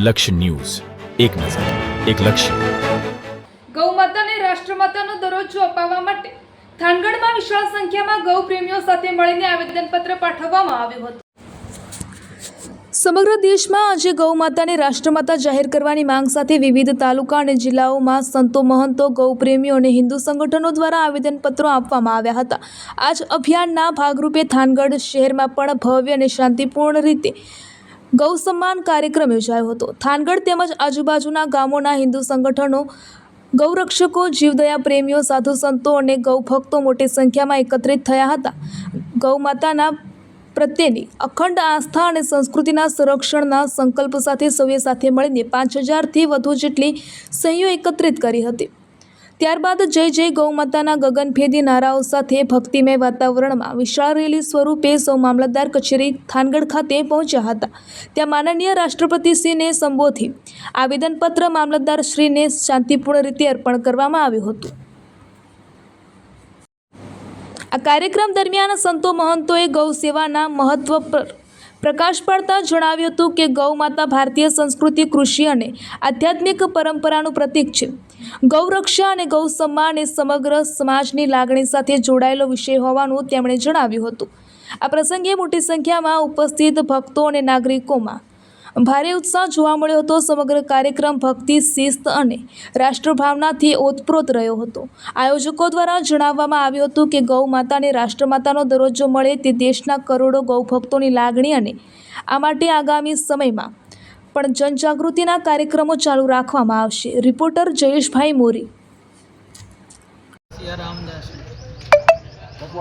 લક્ષ્ય ન્યૂઝ, એક નજર, એક લક્ષ્ય. ગૌ માતાને રાષ્ટ્રમાતાનો દરજ્જો અપાવવા માટે થાનગઢમાં વિશાળ સંખ્યામાં ગૌ પ્રેમીઓ સાથે મળીને આવેદનપત્ર પાઠવવામાં આવ્યું હતું. સમગ્ર દેશમાં આજે ગૌ માતાને રાષ્ટ્રમાતા જાહેર કરવાની માંગ સાથે વિવિધ તાલુકા અને જિલ્લાઓમાં સંતો, મહંતો, ગૌ પ્રેમીઓ અને હિન્દુ સંગઠનો દ્વારા આવેદનપત્રો આપવામાં આવ્યા હતા. આ જ અભિયાનના ભાગરૂપે થાનગઢ શહેરમાં પણ ભવ્ય અને શાંતિપૂર્ણ રીતે ગૌ સન્માન કાર્યક્રમ યોજાયો હતો. થાનગઢ તેમજ આજુબાજુના ગામોના હિન્દુ સંગઠનો, ગૌરક્ષકો, જીવદયા પ્રેમીઓ, સાધુ સંતો અને ગૌ ભક્તો મોટી સંખ્યામાં એકત્રિત થયા હતા. ગૌ માતાના પ્રત્યેની અખંડ આસ્થા અને સંસ્કૃતિના સંરક્ષણના સંકલ્પ સાથે સૌએ સાથે મળીને 5000થી વધુ જેટલી સહીઓ એકત્રિત કરી હતી. ત્યારબાદ જય જય ગૌ માતાના ગગનભેદી નારાઓ સાથે ભક્તિમય વાતાવરણમાં વિશાળ રેલી સ્વરૂપે સૌ મામલતદાર કચેરી થાનગઢ ખાતે પહોંચ્યા હતા. ત્યાં માનનીય રાષ્ટ્રપતિશ્રીને સંબોધી આવેદનપત્ર મામલતદારશ્રીને શાંતિપૂર્ણ રીતે અર્પણ કરવામાં આવ્યું હતું. આ કાર્યક્રમ દરમિયાન સંતો, મહંતોએ ગૌ સેવાના મહત્વ પર પ્રકાશ પાડતા જણાવ્યું હતું કે ગૌ માતા ભારતીય સંસ્કૃતિ, કૃષિ અને આધ્યાત્મિક પરંપરાનું પ્રતીક છે. ગૌરક્ષા અને ગૌ સન્માન એ સમગ્ર સમાજની લાગણી સાથે જોડાયેલો વિષય હોવાનું તેમણે જણાવ્યું હતું. આ પ્રસંગે મોટી સંખ્યામાં ઉપસ્થિત ભક્તો અને નાગરિકોમાં ભારે ઉત્સાહ જોવા મળ્યો હતો. સમગ્ર કાર્યક્રમ ભક્તિ, શિસ્ત અને રાષ્ટ્રભાવનાથી ઓતપ્રોત રહ્યો હતો. આયોજકો દ્વારા જણાવવામાં આવ્યું હતું કે ગૌ માતાને રાષ્ટ્રમાતાનો દરજ્જો મળે તે દેશના કરોડો ગૌ ભક્તોની લાગણી અને આ માટે આગામી સમયમાં પણ જનજાગૃતિના કાર્યક્રમો ચાલુ રાખવામાં આવશે. રિપોર્ટર જયેશભાઈ મોરી.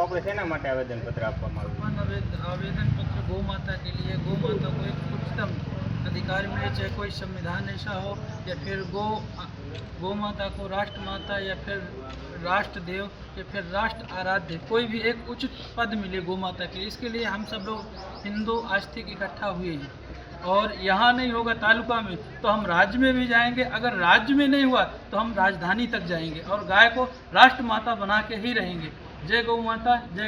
આપણે શેના માટે આવેદનપત્ર આપવામાં આવ્યું? आवेदन पत्र गौ माता के लिए, गौ माता को एक उच्चतम अधिकार मिले, चाहे कोई संविधान ऐसा हो या फिर गौ माता को राष्ट्र माता या फिर राष्ट्र देव या फिर राष्ट्र आराध्य कोई भी एक उचित पद मिले गौ माता के लिए. इसके लिए हम सब लोग हिंदू आस्तिक इकट्ठा हुए हैं और यहाँ नहीं होगा तालुका में तो हम राज्य में भी जाएंगे. अगर राज्य में नहीं हुआ तो हम राजधानी तक जाएंगे और गाय को राष्ट्र माता बना के ही रहेंगे. जय गौ माता, जय